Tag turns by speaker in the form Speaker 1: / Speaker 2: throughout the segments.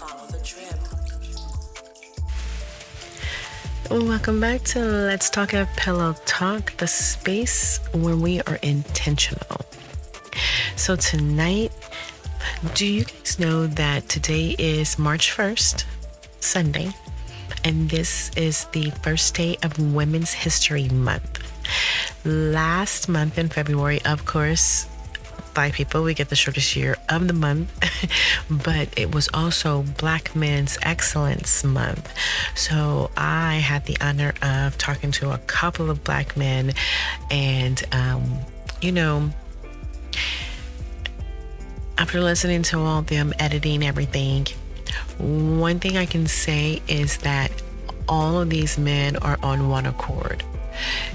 Speaker 1: Follow the drip.
Speaker 2: Welcome back to Let's Talk at Pillow Talk, the space where we are intentional. So tonight, do you guys know that today is March 1st, Sunday, and this is the first day of Women's History Month. Last month in February, of course, Black people, we get the shortest year of the month, but it was also Black Men's Excellence Month. So I had the honor of talking to a couple of Black men, and after listening to all of them editing everything, one thing I can say is that all of these men are on one accord.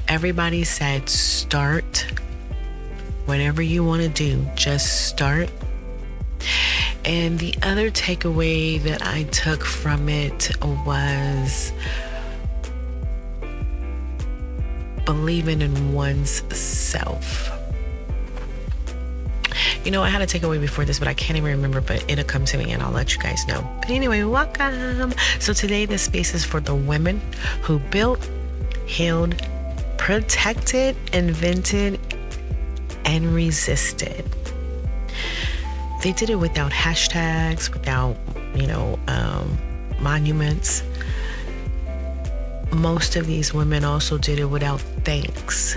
Speaker 2: Everybody said, start. Whatever you want to do, just start. And the other takeaway that I took from it was believing in one's self. I had a takeaway before this, but I can't even remember, but it'll come to me and I'll let you guys know. But anyway, welcome. So today, this space is for the women who built, healed, protected, invented, and resisted. They did it without hashtags, without, monuments. Most of these women also did it without thanks.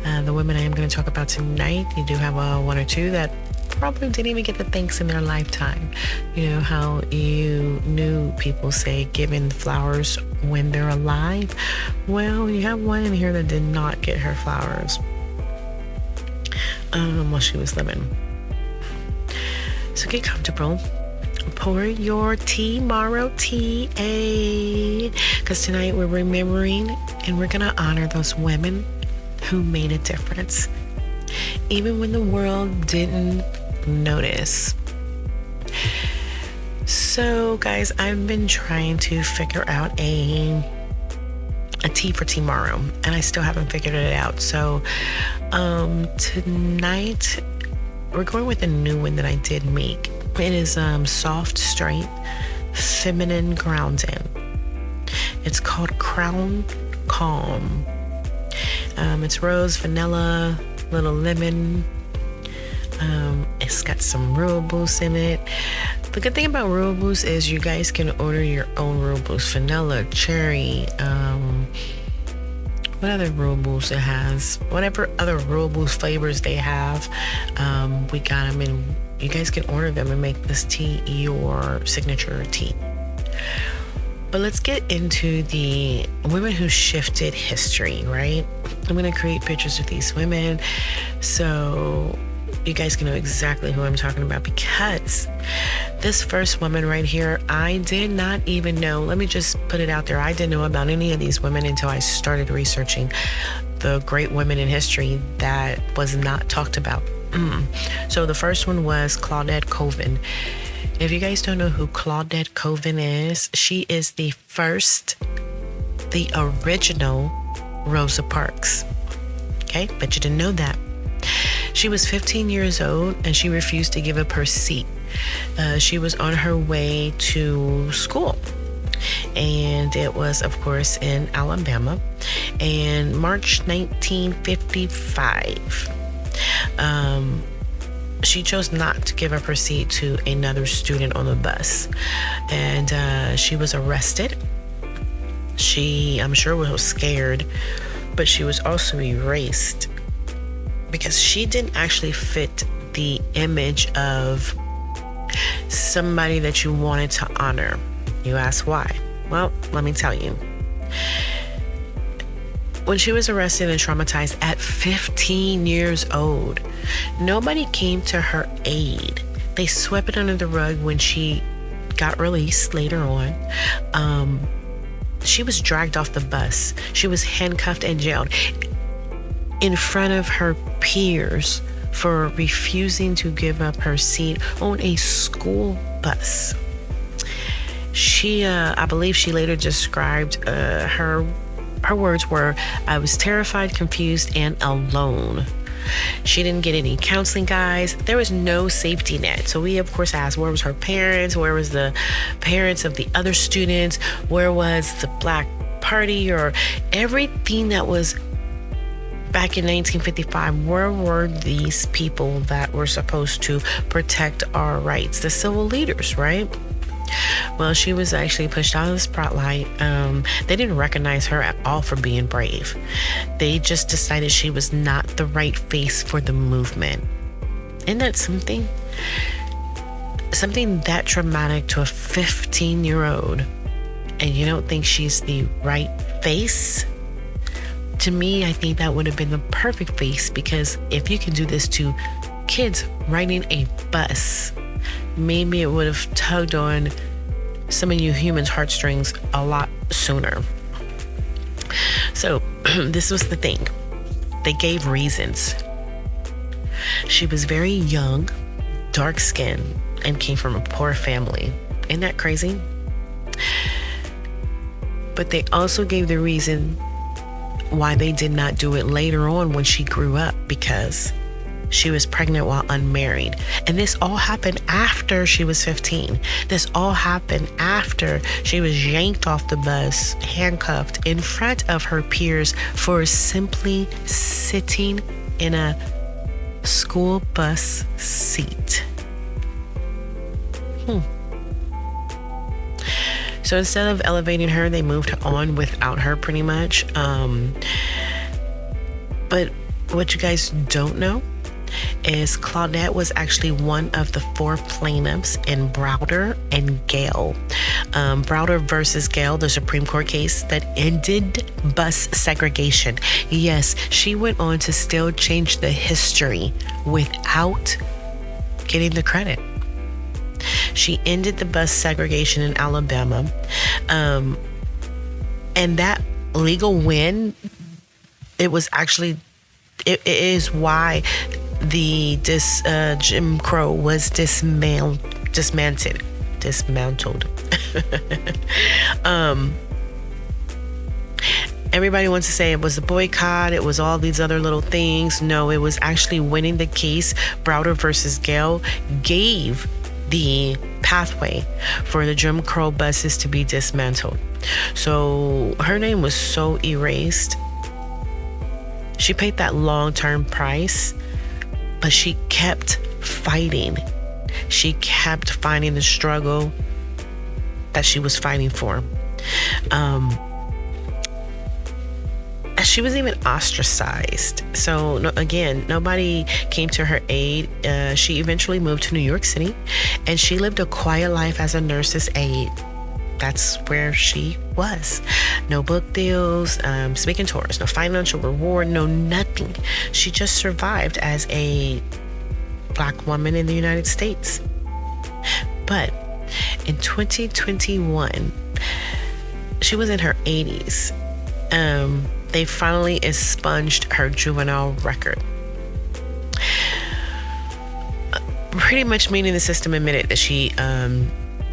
Speaker 2: The women I am going to talk about tonight, you do have one or two that probably didn't even get the thanks in their lifetime. You know how you knew people say giving flowers when they're alive? Well, you have one in here that did not get her flowers while she was living. So get comfortable. Pour your tea, Morrow tea, because tonight we're remembering and we're going to honor those women who made a difference, even when the world didn't notice. So, guys, I've been trying to figure out a tea for tomorrow, and I still haven't figured it out. So tonight we're going with a new one that I did make. It is soft, straight, feminine grounding. It's called Crown Calm. It's rose, vanilla, little lemon. It's got some rooibos in it. The good thing about rooibos is you guys can order your own rooibos, vanilla, cherry, what other rooibos it has, whatever other rooibos flavors they have, we got them, and you guys can order them and make this tea your signature tea. But let's get into the women who shifted history, right? I'm going to create pictures of these women so you guys can know exactly who I'm talking about, because this first woman right here, I did not even know. Let me just put it out there. I didn't know about any of these women until I started researching the great women in history that was not talked about. So the first one was Claudette Colvin. If you guys don't know who Claudette Colvin is, she is the original Rosa Parks. Okay, bet you didn't know that. She was 15 years old and she refused to give up her seat. She was on her way to school, and it was, of course, in Alabama. And March 1955, she chose not to give up her seat to another student on the bus, and she was arrested. She, I'm sure, was scared, but she was also erased because she didn't actually fit the image of somebody that you wanted to honor. You ask why? Well, let me tell you. When she was arrested and traumatized at 15 years old, nobody came to her aid. They swept it under the rug when she got released later on. She was dragged off the bus. She was handcuffed and jailed in front of her peers for refusing to give up her seat on a school bus. She, I believe she later described her words were, "I was terrified, confused, and alone." She didn't get any counseling guides. There was no safety net. So we, of course, asked, where was her parents? Where was the parents of the other students? Where was the Black Party or everything that was back in 1955? Where were these people that were supposed to protect our rights? The civil leaders, right? Well, she was actually pushed out of the spotlight. They didn't recognize her at all for being brave. They just decided she was not the right face for the movement. Isn't that something? Something that traumatic to a 15-year-old, and you don't think she's the right face? To me, I think that would have been the perfect face, because if you can do this to kids riding a bus, maybe it would have tugged on some of you humans' heartstrings a lot sooner. So this was the thing. They gave reasons. She was very young, dark-skinned, and came from a poor family. Isn't that crazy? But they also gave the reason why they did not do it later on when she grew up, because she was pregnant while unmarried. And this all happened after she was 15. This all happened after she was yanked off the bus, handcuffed in front of her peers for simply sitting in a school bus seat. So instead of elevating her, they moved on without her pretty much. But what you guys don't know is Claudette was actually one of the 4 plaintiffs in Browder and Gale. Browder versus Gale, the Supreme Court case that ended bus segregation. Yes, she went on to still change the history without getting the credit. She ended the bus segregation in Alabama. And that legal win, it is why the Jim Crow was dismantled. Everybody wants to say it was a boycott, it was all these other little things. No, it was actually winning the case. Browder versus Gale gave the pathway for the Jim Crow buses to be dismantled. So her name was so erased. She paid that long-term price, but she kept fighting. She kept fighting the struggle that she was fighting for. She was even ostracized. So again, nobody came to her aid. She eventually moved to New York City, and she lived a quiet life as a nurse's aide. That's where she was. No book deals, speaking tours, no financial reward, no nothing. She just survived as a Black woman in the United States. But in 2021, she was in her 80s. They finally expunged her juvenile record. Pretty much meaning the system admitted that she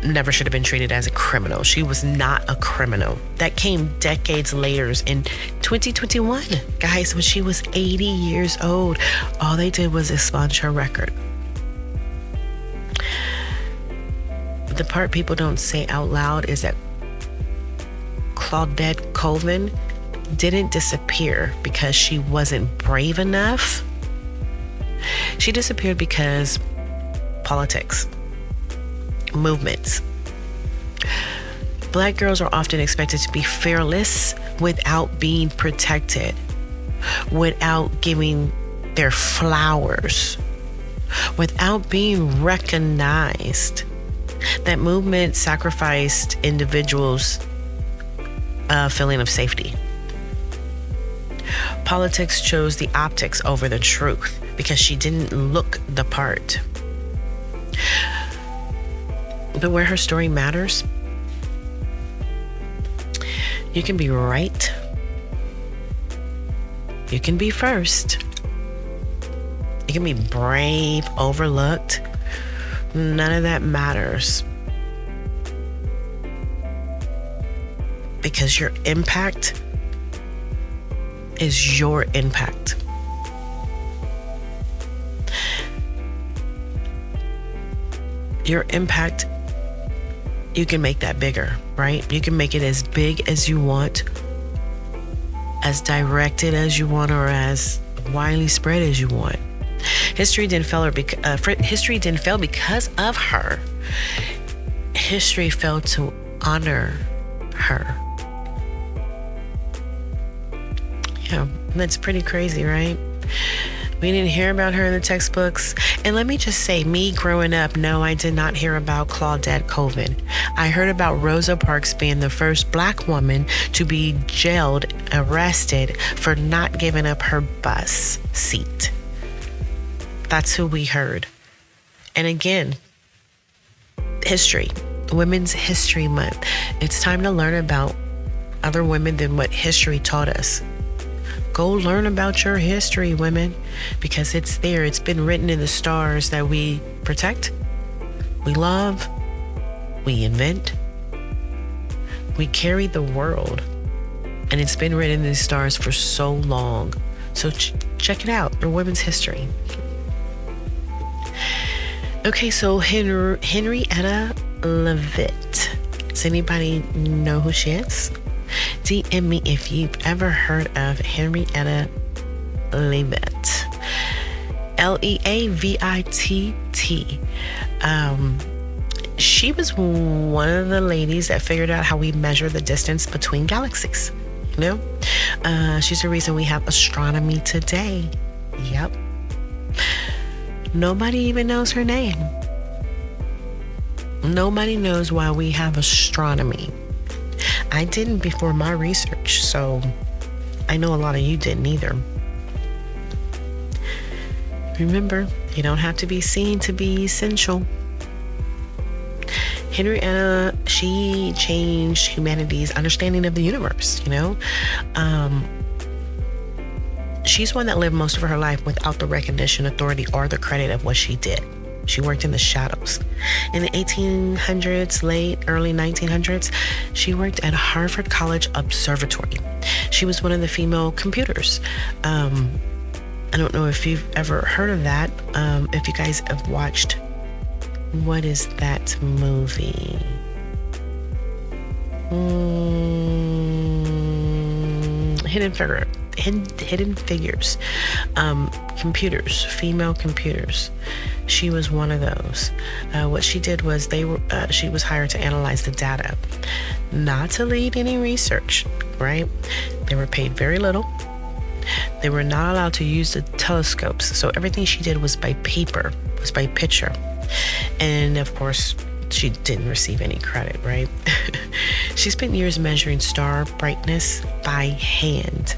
Speaker 2: never should have been treated as a criminal. She was not a criminal. That came decades later in 2021. Guys, when she was 80 years old, all they did was expunge her record. The part people don't say out loud is that Claudette Colvin didn't disappear because she wasn't brave enough. She disappeared because politics, movements. Black girls are often expected to be fearless without being protected, without giving their flowers, without being recognized. That movement sacrificed individuals' feeling of safety. Politics chose the optics over the truth because she didn't look the part. But where her story matters, you can be right. You can be first. You can be brave, overlooked. None of that matters. Because your impact is your impact. your impact, you can make that bigger, right? You can make it as big as you want, as directed as you want, or as widely spread as you want. History didn't fail because of her. History failed to honor her. Yeah, that's pretty crazy, right? We didn't hear about her in the textbooks. And let me just say, me growing up, no, I did not hear about Claudette Colvin. I heard about Rosa Parks being the first Black woman to be jailed, arrested for not giving up her bus seat. That's who we heard. And again, history, Women's History Month. It's time to learn about other women than what history taught us. Go learn about your history, women, because it's there. It's been written in the stars that we protect, we love, we invent, we carry the world. And it's been written in the stars for so long. So check it out, your women's history. Okay, so Henrietta Leavitt. Does anybody know who she is? DM me if you've ever heard of Henrietta Leavitt. Leavitt. She was one of the ladies that figured out how we measure the distance between galaxies. You know, she's the reason we have astronomy today. Yep. Nobody even knows her name. Nobody knows why we have astronomy. I didn't before my research, so I know a lot of you didn't either. Remember, you don't have to be seen to be essential. Henrietta, she changed humanity's understanding of the universe, you know? She's one that lived most of her life without the recognition, authority, or the credit of what she did. She worked in the shadows. In the 1800s, early 1900s, she worked at Harvard College Observatory. She was one of the female computers. I don't know if you've ever heard of that. If you guys have watched, what is that movie? Hidden Figures. Computers, female computers. She was one of those. What she did was she was hired to analyze the data, not to lead any research, right? They were paid very little. They were not allowed to use the telescopes. So everything she did was by paper, was by picture. And of course, she didn't receive any credit, right? She spent years measuring star brightness by hand.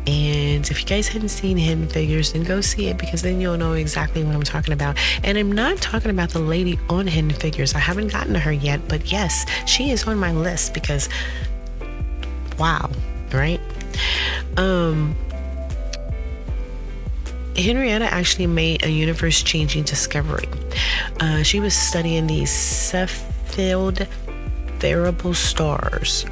Speaker 2: And if you guys hadn't seen Hidden Figures, then go see it, because then you'll know exactly what I'm talking about. And I'm not talking about the lady on Hidden Figures. I haven't gotten to her yet, but yes, she is on my list because, wow, right? Henrietta actually made a universe-changing discovery. She was studying these Cepheid variable stars.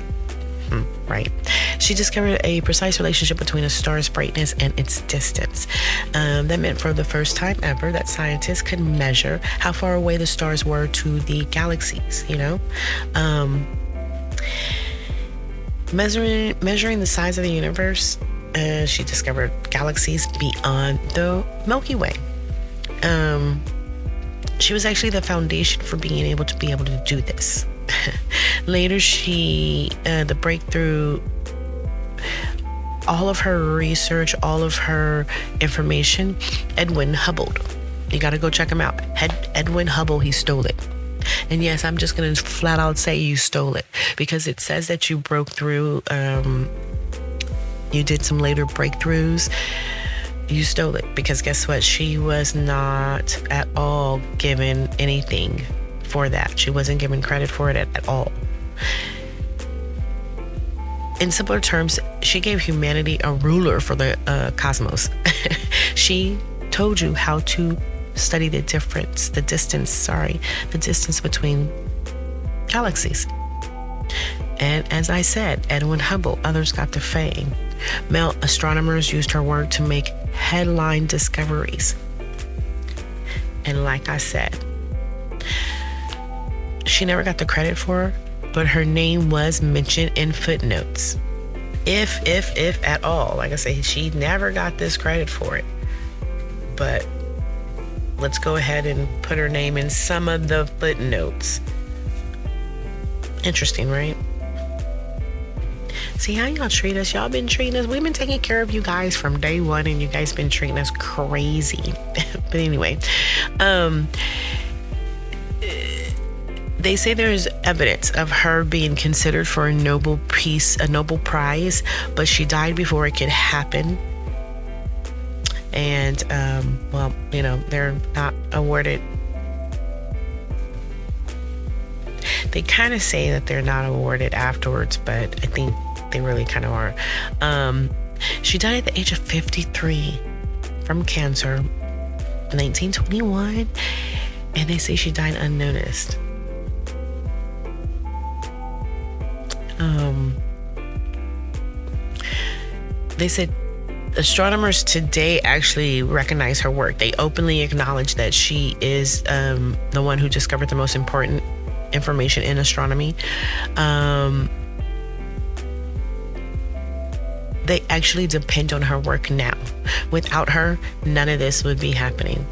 Speaker 2: Right. She discovered a precise relationship between a star's brightness and its distance. That meant for the first time ever that scientists could measure how far away the stars were to the galaxies, you know? Measuring the size of the universe, she discovered galaxies beyond the Milky Way. She was actually the foundation for being able to do this. Later, the breakthrough, all of her research, all of her information, Edwin Hubble. You got to go check him out. Edwin Hubble, he stole it. And yes, I'm just going to flat out say you stole it, because it says that you broke through, you did some later breakthroughs. You stole it, because guess what? She was not at all given anything for that. She wasn't given credit for it at all. In simpler terms, she gave humanity a ruler for the cosmos. She told you how to study the distance between galaxies. And as I said, Edwin Hubble, others got the fame. Male astronomers used her work to make headline discoveries. And like I said, she never got the credit for, but her name was mentioned in footnotes. If at all. Like I say, she never got this credit for it. But let's go ahead and put her name in some of the footnotes. Interesting, right? See how y'all treat us. Y'all been treating us. We've been taking care of you guys from day one, and you guys been treating us crazy. But anyway, they say there's evidence of her being considered for a Nobel Prize, but she died before it could happen. And well, you know, they're not awarded. They kind of say that they're not awarded afterwards, but I think they really kind of are. She died at the age of 53 from cancer in 1921, and they say she died unnoticed. They said astronomers today actually recognize her work. They openly acknowledge that she is the one who discovered the most important information in astronomy. They actually depend on her work now. Without her, none of this would be happening.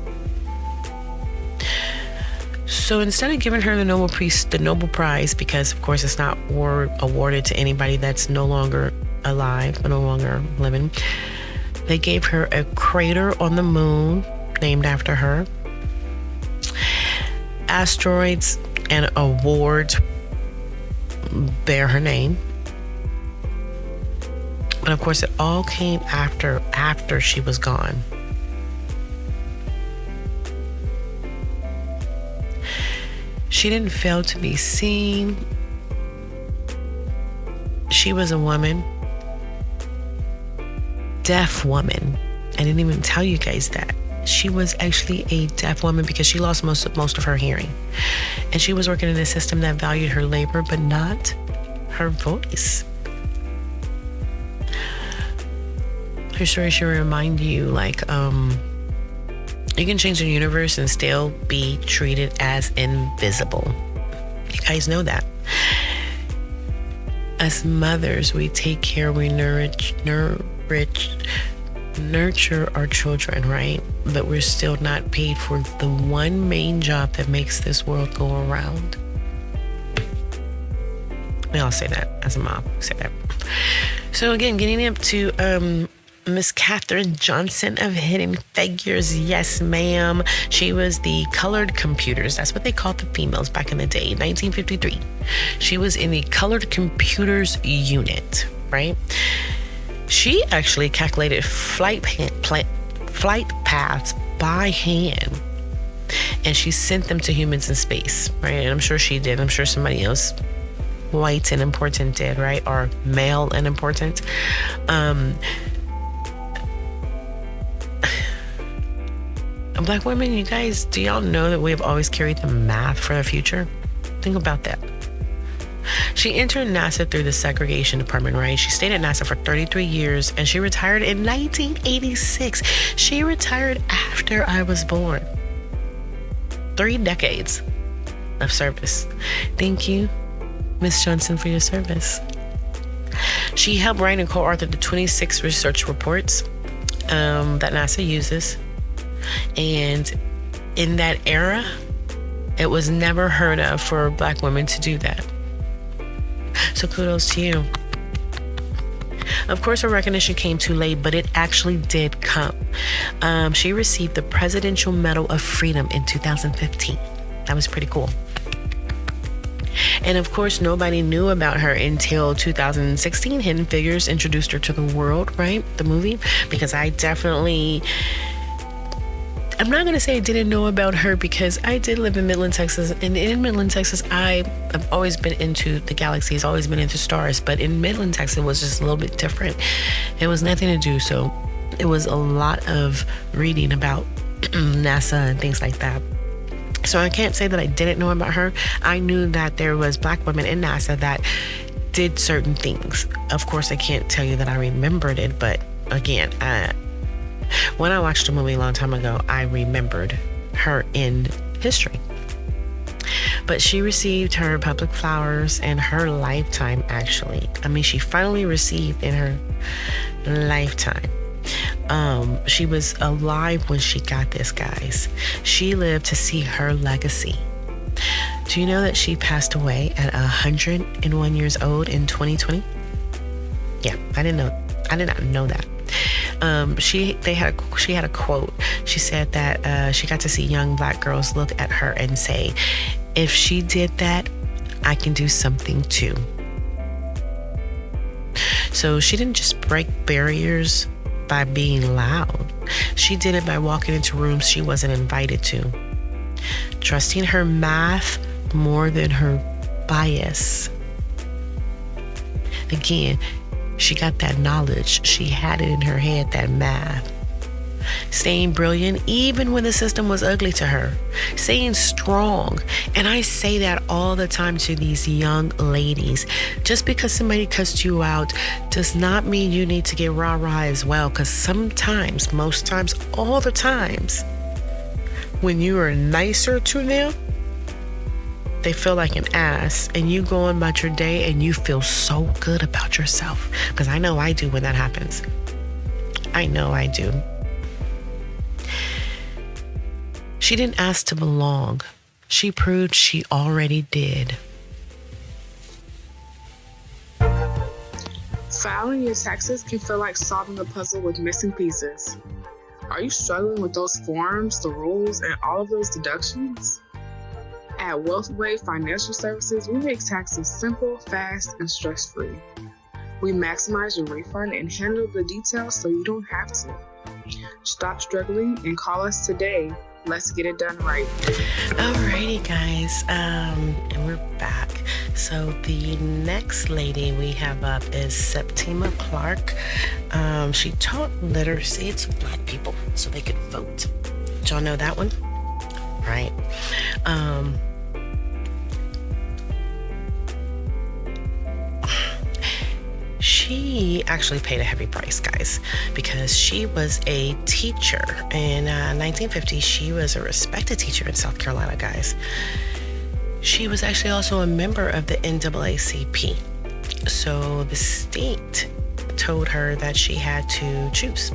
Speaker 2: So instead of giving her the Nobel Prize, because of course it's not awarded to anybody that's no longer alive or no longer living, they gave her a crater on the moon named after her. Asteroids and awards bear her name. But of course, it all came after she was gone. She didn't fail to be seen. She was a woman. Deaf woman. I didn't even tell you guys that. She was actually a deaf woman because she lost most of her hearing. And she was working in a system that valued her labor, but not her voice. Her story should remind you, like, you can change the universe and still be treated as invisible. You guys know that. As mothers, we take care, we nurture our children, right? But we're still not paid for the one main job that makes this world go around. We all say that as a mom. We say that. So again, getting up to Miss Katherine Johnson of Hidden Figures. Yes, ma'am. She was the colored computers. That's what they called the females back in the day, 1953. She was in the colored computers unit, right? She actually calculated flight paths by hand, and she sent them to humans in space, right? And I'm sure she did. I'm sure somebody else, white and important, did, right? Or male and important. Black women, you guys, do y'all know that we have always carried the math for the future? Think about that. She entered NASA through the segregation department, right? She stayed at NASA for 33 years and she retired in 1986. She retired after I was born. 3 decades of service. Thank you, Miss Johnson, for your service. She helped write and co-author the 26 research reports that NASA uses. And in that era, it was never heard of for Black women to do that. So kudos to you. Of course, her recognition came too late, but it actually did come. She received the Presidential Medal of Freedom in 2015. That was pretty cool. And of course, nobody knew about her until 2016. Hidden Figures introduced her to the world, right? The movie. Because I'm not going to say I didn't know about her because I did live in Midland, Texas. And in Midland, Texas, I've always been into the galaxies, always been into stars. But in Midland, Texas, it was just a little bit different. It was nothing to do. So it was a lot of reading about NASA and things like that. So I can't say that I didn't know about her. I knew that there was Black women in NASA that did certain things. Of course, I can't tell you that I remembered it. But again, when I watched the movie a long time ago, I remembered her in history. But she received her public flowers in her lifetime, actually. I mean, she finally received in her lifetime. She was alive when she got this, guys. She lived to see her legacy. Do you know that she passed away at 101 years old in 2020? Yeah, I did not know that. She had a quote. She said that she got to see young Black girls look at her and say, "If she did that, I can do something too." So she didn't just break barriers by being loud. She did it by walking into rooms she wasn't invited to, trusting her math more than her bias. Again, she got that knowledge. She had it in her head, that math. Staying brilliant even when the system was ugly to her. Staying strong. And I say that all the time to these young ladies. Just because somebody cussed you out does not mean you need to get rah-rah as well. Because sometimes, most times, all the times, when you are nicer to them, they feel like an ass, and you go on about your day and you feel so good about yourself. Because I know I do when that happens. I know I do. She didn't ask to belong. She proved she already did.
Speaker 1: Filing your taxes can feel like solving a puzzle with missing pieces. Are you struggling with those forms, the rules, and all of those deductions? At Wealthway Financial Services, we make taxes simple, fast, and stress-free. We maximize your refund and handle the details so you don't have to. Stop struggling and call us today. Let's get it done right.
Speaker 2: Alrighty, guys, and we're back. So the next lady we have up is Septima Clark. She taught literacy to Black people so they could vote. Did y'all know that one? Right. She actually paid a heavy price, guys, because she was a teacher. In 1950, she was a respected teacher in South Carolina, guys. She was actually also a member of the NAACP. So the state told her that she had to choose.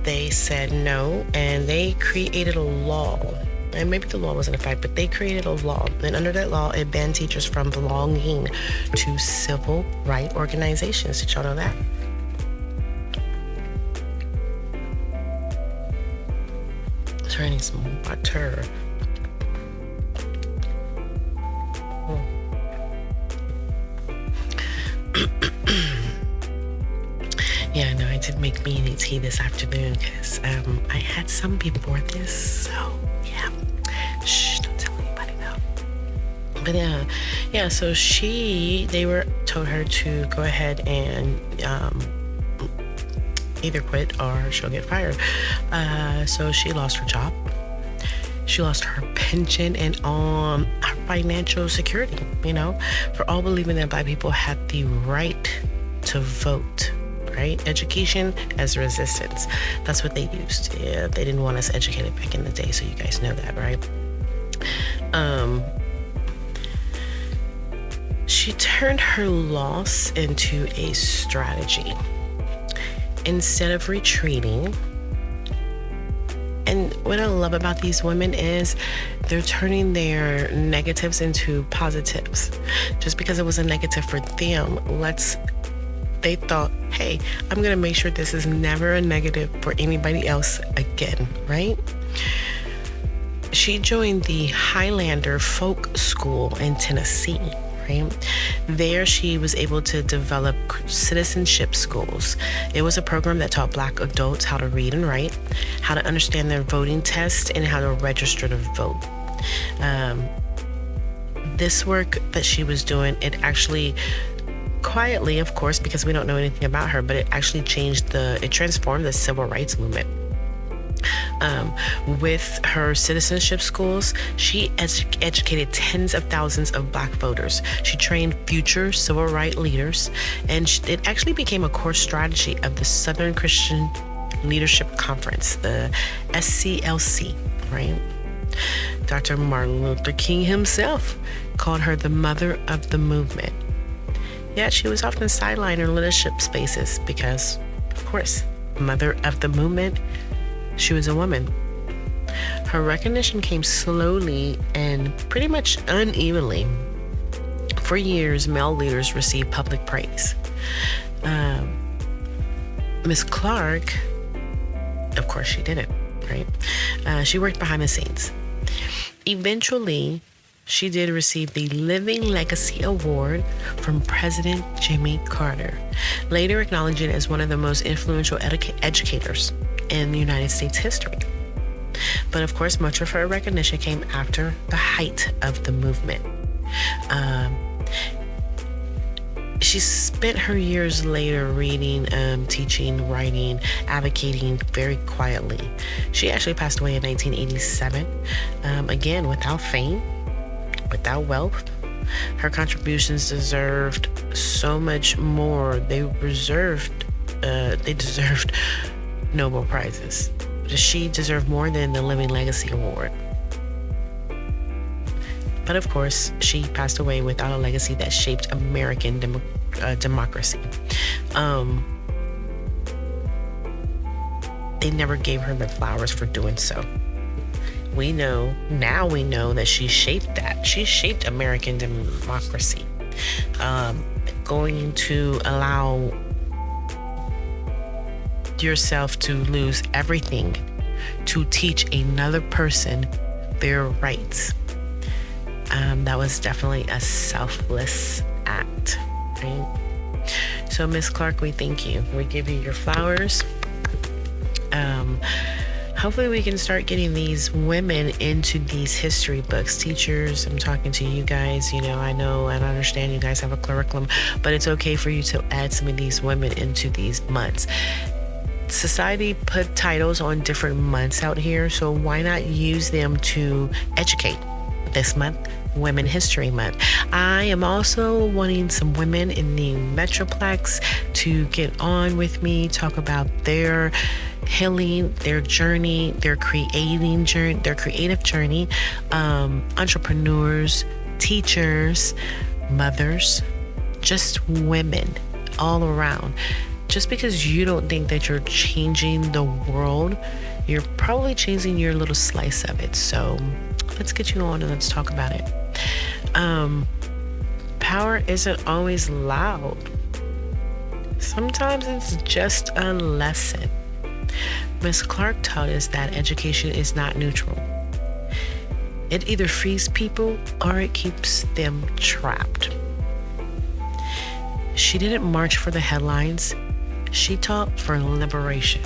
Speaker 2: They said no, and they created a law. And maybe the law wasn't in effect, but they created a law. And under that law, it banned teachers from belonging to civil rights organizations. Did y'all know that? So I need some water. Yeah, no, I did make me any tea this afternoon because I had some before this, so yeah. Shh, don't tell anybody now. But yeah, so they told her to go ahead and either quit or she'll get fired. So she lost her job. She lost her pension and her financial security, for all believing that Black people had the right to vote. Right? Education as resistance. That's what they used. Yeah, they didn't want us educated back in the day, so you guys know that, right? She turned her loss into a strategy. Instead of retreating, and what I love about these women is they're turning their negatives into positives. Just because it was a negative for them, they thought, hey, I'm going to make sure this is never a negative for anybody else again, right? She joined the Highlander Folk School in Tennessee, right? There she was able to develop citizenship schools. It was a program that taught Black adults how to read and write, how to understand their voting test, and how to register to vote. This work that she was doing, it actually quietly, of course, because we don't know anything about her, but it actually it transformed the civil rights movement. With her citizenship schools, she educated tens of thousands of Black voters. She trained future civil rights leaders, and it actually became a core strategy of the Southern Christian Leadership Conference, the SCLC, right? Dr. Martin Luther King himself called her the mother of the movement. Yet she was often sidelined in leadership spaces because, of course, mother of the movement, she was a woman. Her recognition came slowly and pretty much unevenly. For years, male leaders received public praise. Miss Clark, of course, she didn't, right? She worked behind the scenes. Eventually, she did receive the Living Legacy Award from President Jimmy Carter, later acknowledged as one of the most influential educators in the United States history. But of course, much of her recognition came after the height of the movement. She spent her years later reading, teaching, writing, advocating very quietly. She actually passed away in 1987, again, without fame, without wealth. Her contributions deserved so much more. They deserved Nobel Prizes. She deserved more than the Living Legacy Award. But of course, she passed away without a legacy that shaped American democracy. They never gave her the flowers for doing so. We know that she shaped that. She shaped American democracy. Going to allow yourself to lose everything to teach another person their rights. That was definitely a selfless act, right? So, Miss Clark, we thank you. We give you your flowers. Hopefully we can start getting these women into these history books. Teachers, I'm talking to you guys. I know and understand you guys have a curriculum, but it's okay for you to add some of these women into these months. Society put titles on different months out here, so why not use them to educate? This month, Women History Month. I am also wanting some women in the Metroplex to get on with me, talk about their healing, their journey, their creative journey, entrepreneurs, teachers, mothers, just women all around. Just because you don't think that you're changing the world, you're probably changing your little slice of it. So let's get you on and let's talk about it. Power isn't always loud. Sometimes it's just a lesson. Miss Clark taught us that education is not neutral. It either frees people or it keeps them trapped. She didn't march for the headlines. She taught for liberation.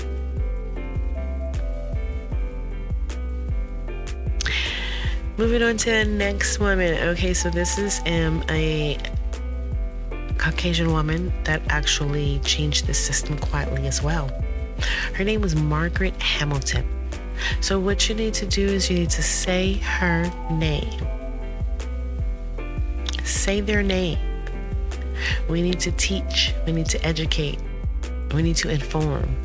Speaker 2: Moving on to the next woman. Okay, so this is a Caucasian woman that actually changed the system quietly as well. Her name was Margaret Hamilton. So what you need to do is you need to say her name. Say their name. We need to teach. We need to educate. We need to inform.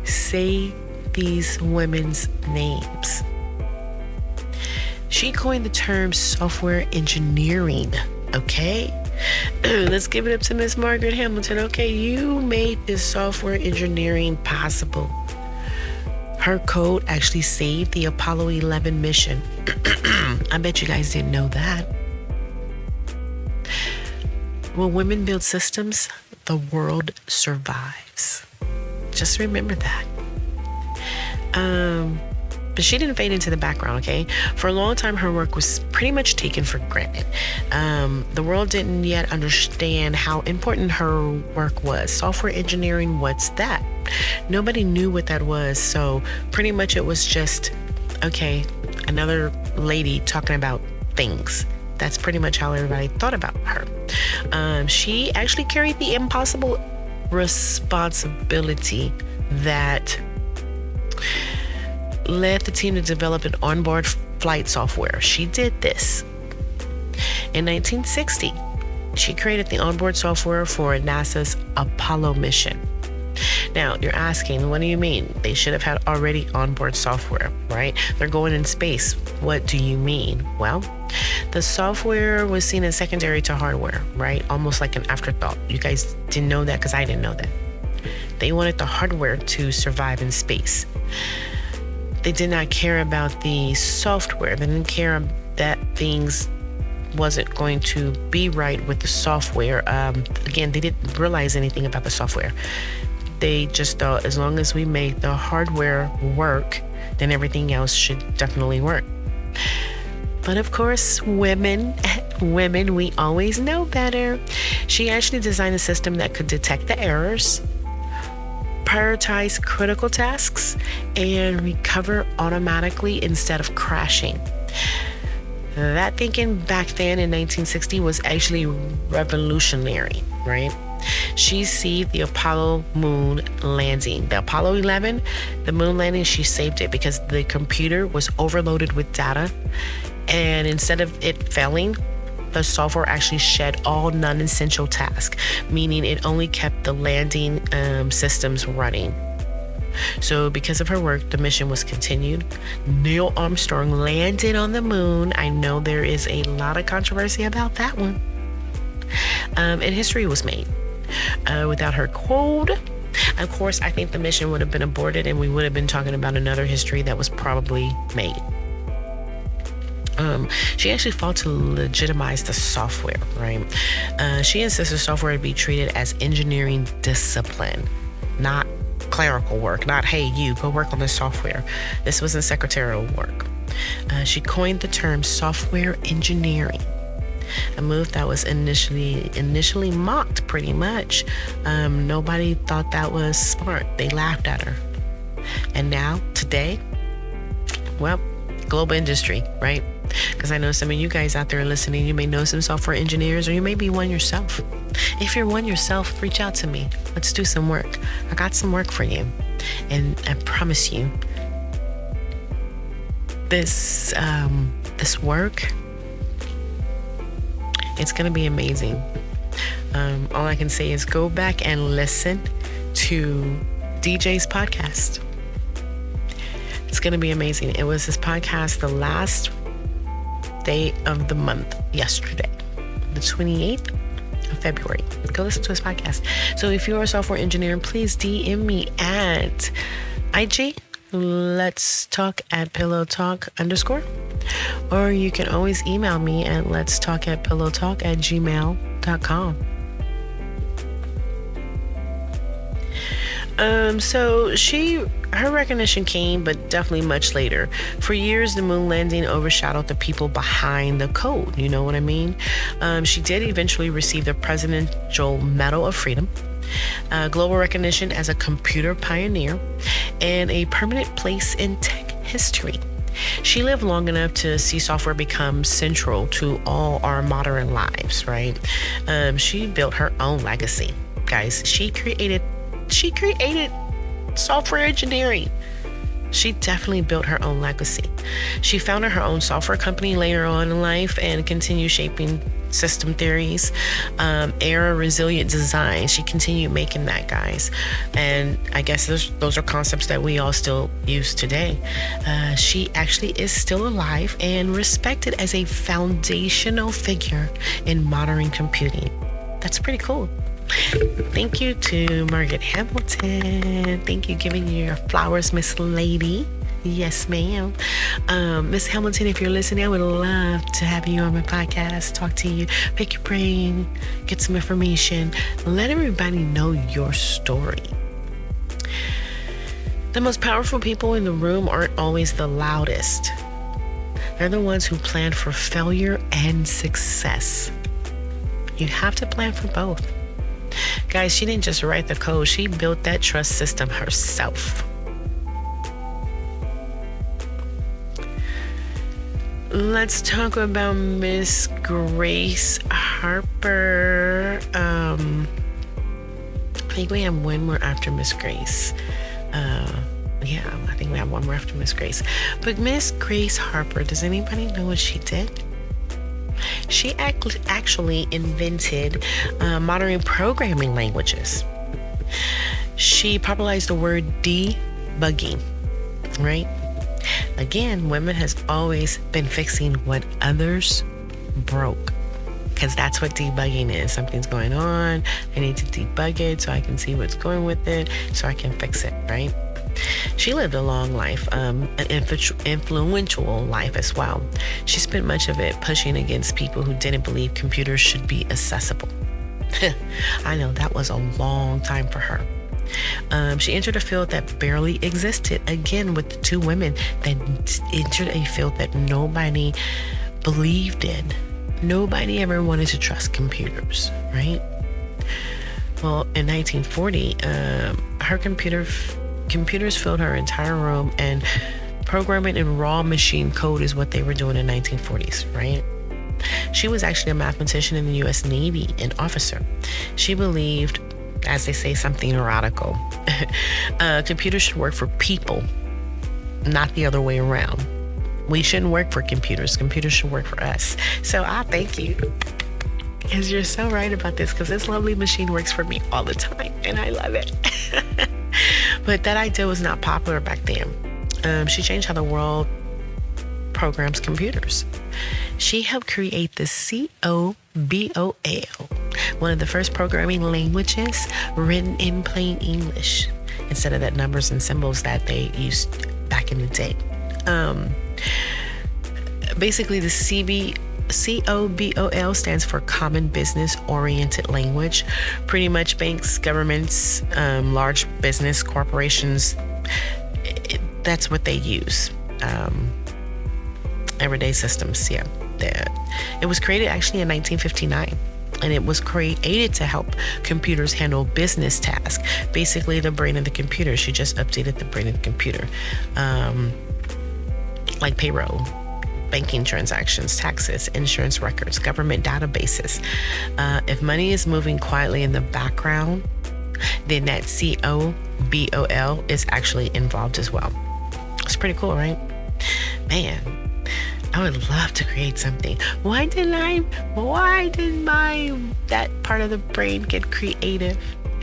Speaker 2: Say these women's names. She coined the term software engineering, okay? Let's give it up to Miss Margaret Hamilton. Okay, you made this software engineering possible. Her code actually saved the Apollo 11 mission. I bet you guys didn't know that. When women build systems, the world survives. Just remember that. But she didn't fade into the background, okay? For a long time, her work was pretty much taken for granted. The world didn't yet understand how important her work was. Software engineering, what's that? Nobody knew what that was. So pretty much it was just, okay, another lady talking about things. That's pretty much how everybody thought about her. She actually carried the impossible responsibility that led the team to develop an onboard flight software. She did this. In 1960, she created the onboard software for NASA's Apollo mission. Now, you're asking, what do you mean? They should have had already onboard software, right? They're going in space. What do you mean? Well, the software was seen as secondary to hardware, right? Almost like an afterthought. You guys didn't know that because I didn't know that. They wanted the hardware to survive in space. They did not care about the software. They didn't care that things wasn't going to be right with the software. Again, they didn't realize anything about the software. They just thought as long as we make the hardware work, then everything else should definitely work. But of course, women, we always know better. She actually designed a system that could detect the errors, prioritize critical tasks, and recover automatically instead of crashing. That thinking back then in 1960 was actually revolutionary, right? She saved the Apollo moon landing. The Apollo 11, the moon landing, she saved it because the computer was overloaded with data. And instead of it failing, the software actually shed all non-essential tasks, meaning it only kept the landing systems running. So because of her work, the mission was continued. Neil Armstrong landed on the moon. I know there is a lot of controversy about that one. And history was made. Without her code, of course, I think the mission would have been aborted and we would have been talking about another history that was probably made. She actually fought to legitimize the software, right? She insisted software be treated as engineering discipline, not clerical work, not, hey, you go work on this software. This wasn't secretarial work. She coined the term software engineering, a move that was initially mocked pretty much. Nobody thought that was smart. They laughed at her. And now, today, well, global industry, right? Because I know some of you guys out there listening, you may know some software engineers, or you may be one yourself. If you're one yourself, reach out to me. Let's do some work. I got some work for you. And I promise you, this work, it's going to be amazing. All I can say is go back and listen to DJ's podcast. It's going to be amazing. It was his podcast the last day of the month, yesterday, the 28th of February. Go listen to his podcast. So if you're a software engineer, please DM me at IG, let's talk at pillowtalk _ or you can always email me at let's talk at pillowtalk@gmail.com. So her recognition came, but definitely much later. For years, the moon landing overshadowed the people behind the code. You know what I mean? She did eventually receive the Presidential Medal of Freedom, global recognition as a computer pioneer, and a permanent place in tech history. She lived long enough to see software become central to all our modern lives, right? She built her own legacy. Guys, she created software engineering. She definitely built her own legacy. She founded her own software company later on in life and continued shaping system theories, era resilient design. She continued making that, guys. And I guess those are concepts that we all still use today. She actually is still alive and respected as a foundational figure in modern computing. That's pretty cool. Thank you to Margaret Hamilton. Thank you, giving you your flowers, Miss Lady. Yes, ma'am. Miss Hamilton, if you're listening, I would love to have you on my podcast, talk to you, pick your brain, get some information, let everybody know your story. The most powerful people in the room aren't always the loudest. They're the ones who plan for failure and success. You have to plan for both. Guys, she didn't just write the code, she built that trust system herself. Let's talk about Miss Grace Harper. I think we have one more after Miss Grace. I think we have one more after Miss Grace. But Miss Grace Harper, does anybody know what she did? She actually invented modern programming languages. She popularized the word debugging, right? Again, women has always been fixing what others broke, because that's what debugging is. Something's going on, I need to debug it so I can see what's going with it, so I can fix it, right? She lived a long life, an influential life as well. She spent much of it pushing against people who didn't believe computers should be accessible. I know that was a long time for her. She entered a field that barely existed, again with the two women that entered a field that nobody believed in. Nobody ever wanted to trust computers, right? Well, in 1940, her computers filled her entire room, and programming in raw machine code is what they were doing in 1940s, right? She was actually a mathematician in the U.S. Navy, an officer. She believed, as they say, something radical. Computers should work for people, not the other way around. We shouldn't work for computers. Computers should work for us. So I thank you, because you're so right about this, because this lovely machine works for me all the time, and I love it. But that idea was not popular back then. She changed how the world programs computers. She helped create the COBOL, one of the first programming languages written in plain English, instead of that numbers and symbols that they used back in the day. Basically, the COBOL stands for Common Business Oriented Language. Pretty much banks, governments, large business corporations, that's what they use. Everyday systems, yeah. It was created actually in 1959, and it was created to help computers handle business tasks. Basically, the brain of the computer. She just updated the brain of the computer, like payroll, banking transactions, taxes, insurance records, government databases. If money is moving quietly in the background, then that COBOL is actually involved as well. It's pretty cool, right? Man, I would love to create something. Why didn't that part of the brain get creative?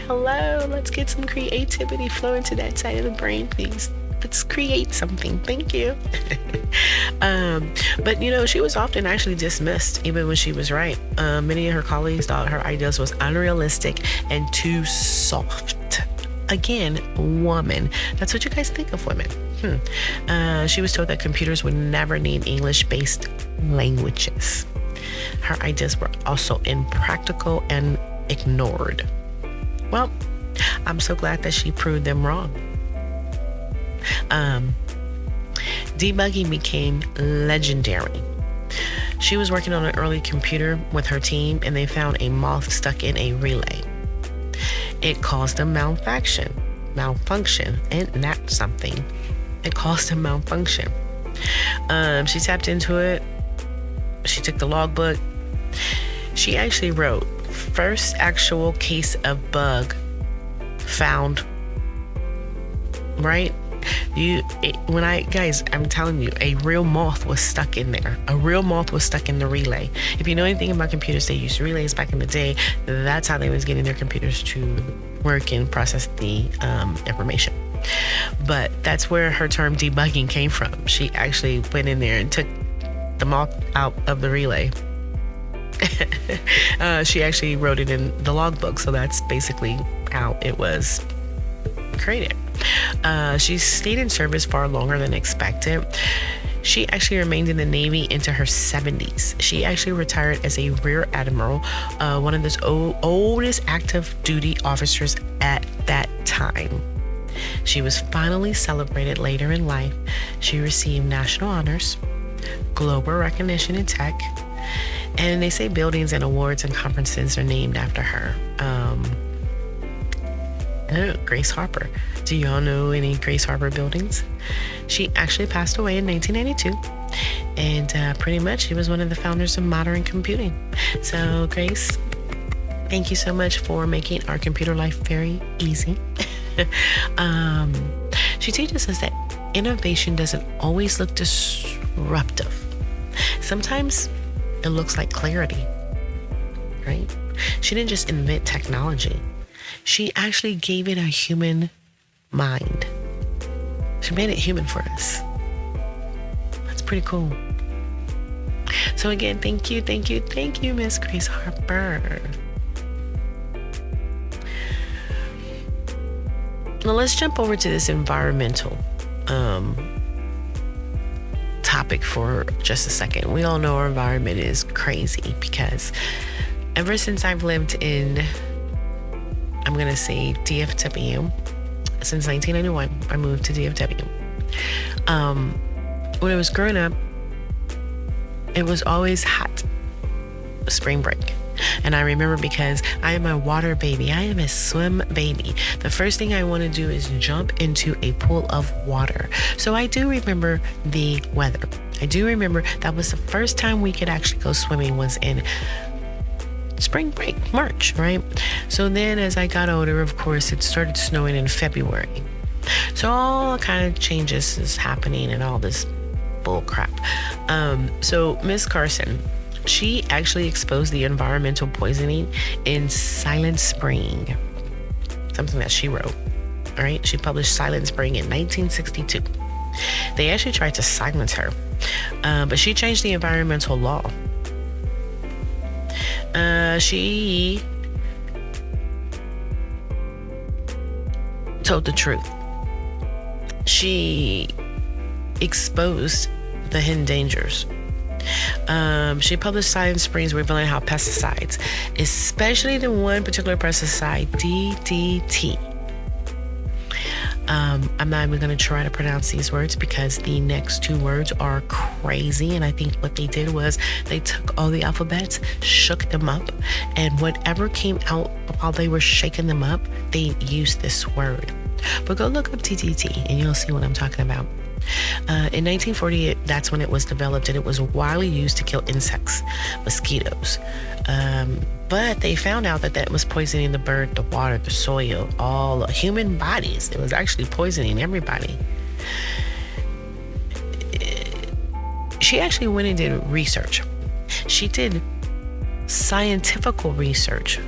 Speaker 2: Hello, let's get some creativity flow into that side of the brain, please. Let's create something. Thank you. But she was often actually dismissed, even when she was right. Many of her colleagues thought her ideas was unrealistic and too soft. Again, woman. That's what you guys think of women. She was told that computers would never need English-based languages. Her ideas were also impractical and ignored. Well, I'm so glad that she proved them wrong. Debugging became legendary. She was working on an early computer with her team, and they found a moth stuck in a relay. It caused a malfunction, and that's something. It caused a malfunction. She tapped into it. She took the logbook. She actually wrote, first actual case of bug found, right? I'm telling you, a real moth was stuck in there. A real moth was stuck in the relay. If you know anything about computers, they used relays back in the day. That's how they was getting their computers to work and process the information. But that's where her term debugging came from. She actually went in there and took the moth out of the relay. She actually wrote it in the logbook, so that's basically how it was created. She stayed in service far longer than expected. She actually remained in the Navy into her 70s. She actually retired as a Rear Admiral, one of the oldest active duty officers at that time. She was finally celebrated later in life. She received national honors, global recognition in tech, and they say buildings and awards and conferences are named after her. Grace Harper. Do y'all know any Grace Harper buildings? She actually passed away in 1992, and pretty much she was one of the founders of modern computing. So Grace, thank you so much for making our computer life very easy. She teaches us that innovation doesn't always look disruptive. Sometimes it looks like clarity, right? She didn't just invent technology. She actually gave it a human mind. She made it human for us. That's pretty cool. So again, thank you, Miss Grace Harper. Now let's jump over to this environmental topic for just a second. We all know our environment is crazy because ever since I've lived in, I'm going to say DFW, since 1991, I moved to DFW. When I was growing up, it was always hot. Spring break. And I remember because I am a water baby. I am a swim baby. The first thing I want to do is jump into a pool of water. So I do remember the weather. I do remember that was the first time we could actually go swimming was in spring break, March, right? So then as I got older, of course, it started snowing in February. So all kind of changes is happening and all this bull crap. So Miss Carson, she actually exposed the environmental poisoning in Silent Spring, something that she wrote. All right, she published Silent Spring in 1962. They actually tried to silence her, but she changed the environmental law. She told the truth. She exposed the hidden dangers. She published Silent Springs revealing how pesticides, especially the one particular pesticide, DDT. I'm not even going to try to pronounce these words because the next two words are crazy. And I think what they did was they took all the alphabets, shook them up, and whatever came out while they were shaking them up, they used this word. But go look up DDT and you'll see what I'm talking about. In 1948, that's when it was developed, and it was widely used to kill insects, mosquitoes. But they found out that was poisoning the bird, the water, the soil, all human bodies. It was actually poisoning everybody. She actually went and did research. She did scientific research,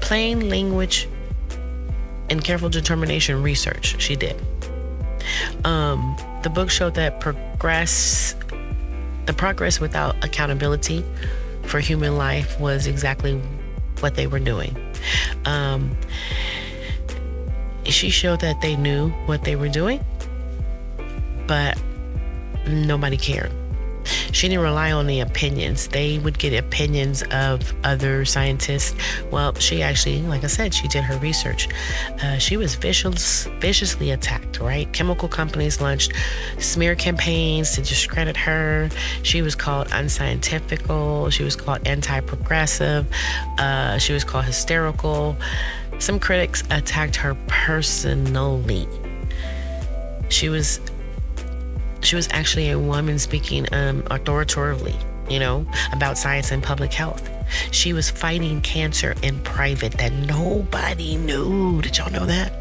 Speaker 2: plain language, and careful determination research. She did. The book showed that progress without accountability for human life was exactly what they were doing. She showed that they knew what they were doing, but nobody cared. She didn't rely on the opinions. They would get opinions of other scientists. Well, she actually, like I said, she did her research. She was viciously attacked, right? Chemical companies launched smear campaigns to discredit her. She was called unscientifical. She was called anti-progressive. She was called hysterical. Some critics attacked her personally. She was actually a woman speaking authoritatively, about science and public health. She was fighting cancer in private that nobody knew. Did y'all know that?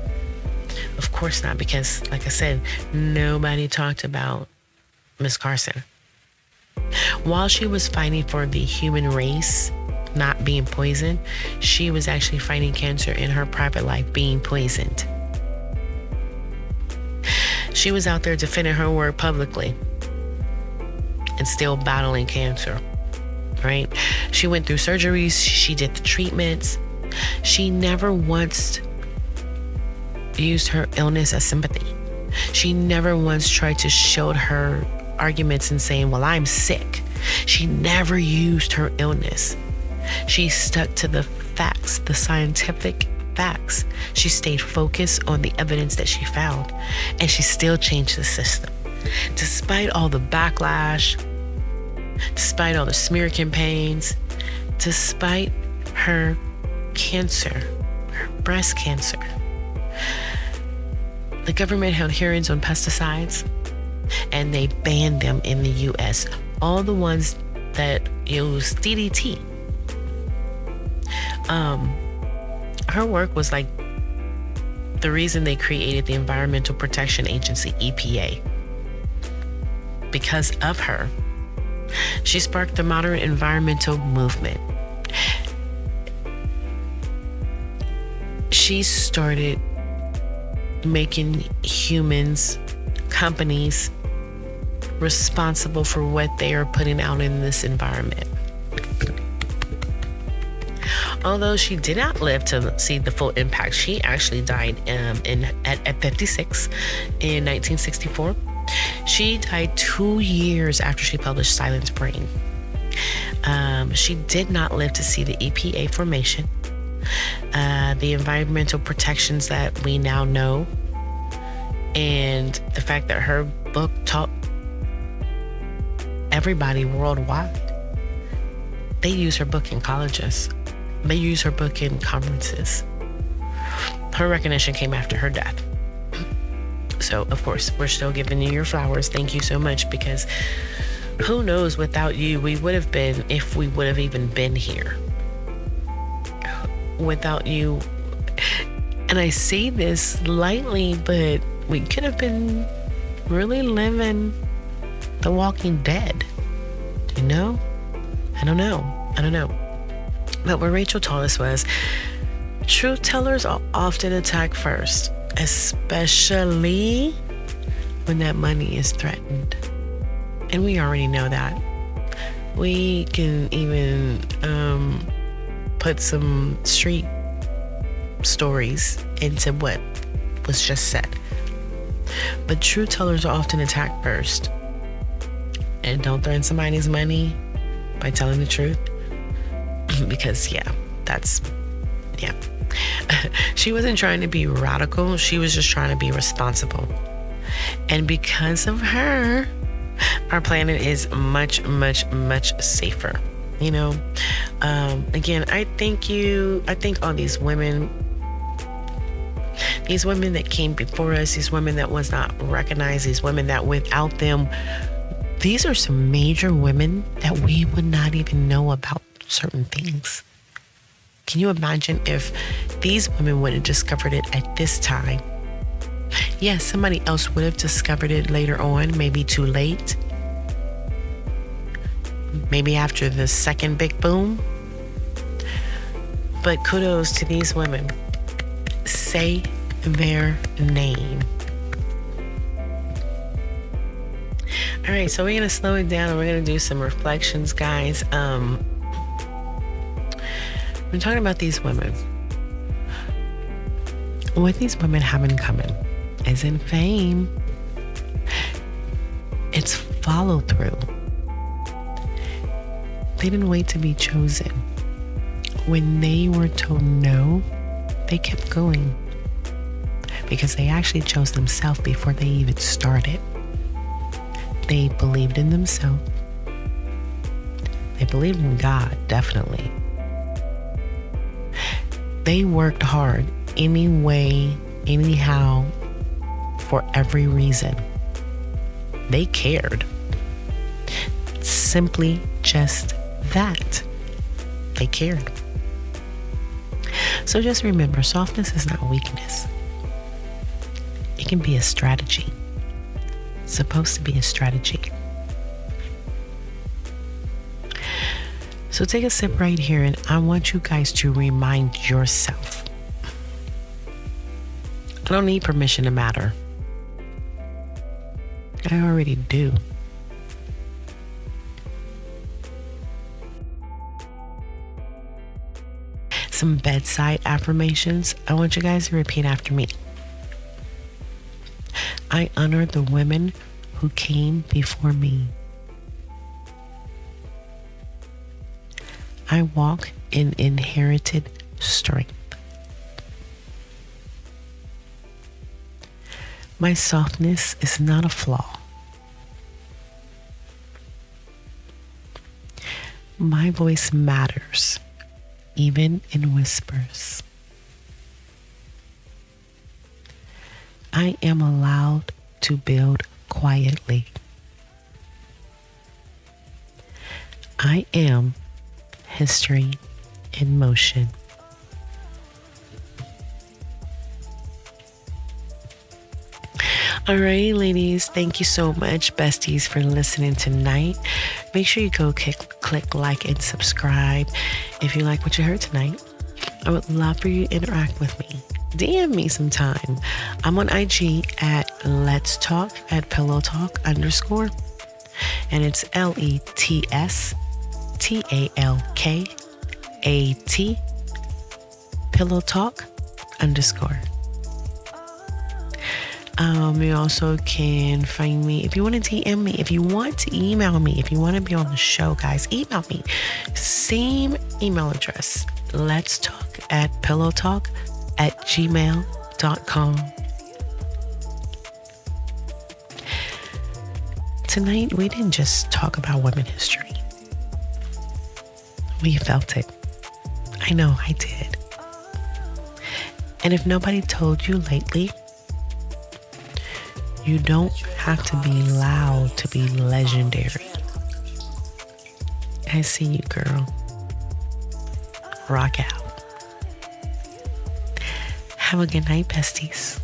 Speaker 2: Of course not, because like I said, nobody talked about Miss Carson. While she was fighting for the human race not being poisoned, she was actually fighting cancer in her private life being poisoned. She was out there defending her work publicly and still battling cancer, right? She went through surgeries. She did the treatments. She never once used her illness as sympathy. She never once tried to shield her arguments and saying, well, I'm sick. She never used her illness. She stuck to the facts, the scientific facts. She stayed focused on the evidence that she found, and she still changed the system. Despite all the backlash, despite all the smear campaigns, despite her cancer, her breast cancer, the government held hearings on pesticides, and they banned them in the U.S. All the ones that use DDT. Her work was like the reason they created the Environmental Protection Agency, EPA. Because of her, she sparked the modern environmental movement. she started making humans, companies, responsible for what they are putting out in this environment. Although she did not live to see the full impact, she actually died at 56 in 1964. She died 2 years after she published Silent Brain. She did not live to see the EPA formation, the environmental protections that we now know, and the fact that her book taught everybody worldwide. They use her book in colleges. They use her book in conferences. Her recognition came after her death. So, of course, we're still giving you your flowers. Thank you so much, because who knows, without you, we would have been, if we would have even been here. Without you, and I say this lightly, but we could have been really living The Walking Dead. You know? I don't know. But what Rachel told us was, truth tellers are often attacked first, especially when that money is threatened. And we already know that. We can even put some street stories into what was just said. But truth tellers are often attacked first. And don't threaten somebody's money by telling the truth. Because, she wasn't trying to be radical. She was just trying to be responsible. And because of her, our planet is much, much, much safer. You know, again, I thank all these women that came before us, these women that was not recognized, these women that without them, these are some major women that we would not even know about certain things. Can you imagine if these women would have discovered it at this time? Yes, somebody else would have discovered it later on, maybe too late. Maybe after the second big boom. But kudos to these women. Say their name. All right, so we're going to slow it down and we're going to do some reflections, guys. We're talking about these women. What these women have in common isn't fame. It's follow through. They didn't wait to be chosen. When they were told no, they kept going. Because they actually chose themselves before they even started. They believed in themselves. They believed in God, definitely. They worked hard anyway, anyhow, for every reason. They cared. Simply just that. They cared. So just remember, softness is not weakness. It can be a strategy. It's supposed to be a strategy. So take a sip right here, and I want you guys to remind yourself. I don't need permission to matter. I already do. Some bedside affirmations. I want you guys to repeat after me. I honor the women who came before me. I walk in inherited strength. My softness is not a flaw. My voice matters, even in whispers. I am allowed to build quietly. I am history in motion. Alrighty, ladies, thank you so much, besties, for listening tonight. Make sure you go click like and subscribe if you like what you heard tonight. I would love for you to interact with me. DM me sometime. I'm on IG at Let's Talk at Pillow Talk _ and it's LETSTALKAT Pillow Talk _ You also can find me if you want to DM me, if you want to email me, if you want to be on the show, guys, email me. Same email address. Let's talk at pillowtalk@gmail.com. Tonight, we didn't just talk about women history. We felt it. I know I did. And if nobody told you lately, you don't have to be loud to be legendary. I see you, girl. Rock out. Have a good night, besties.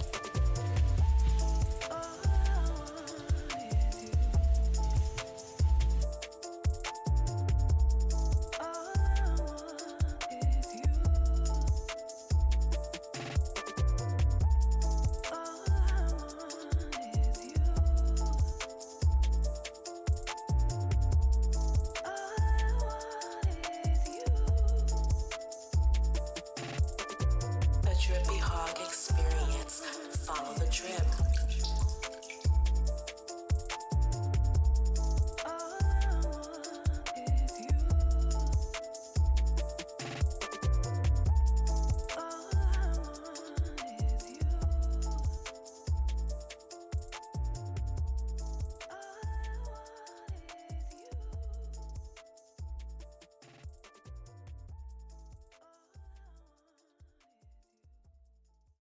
Speaker 3: Drippy Hog Experience. Follow the drip.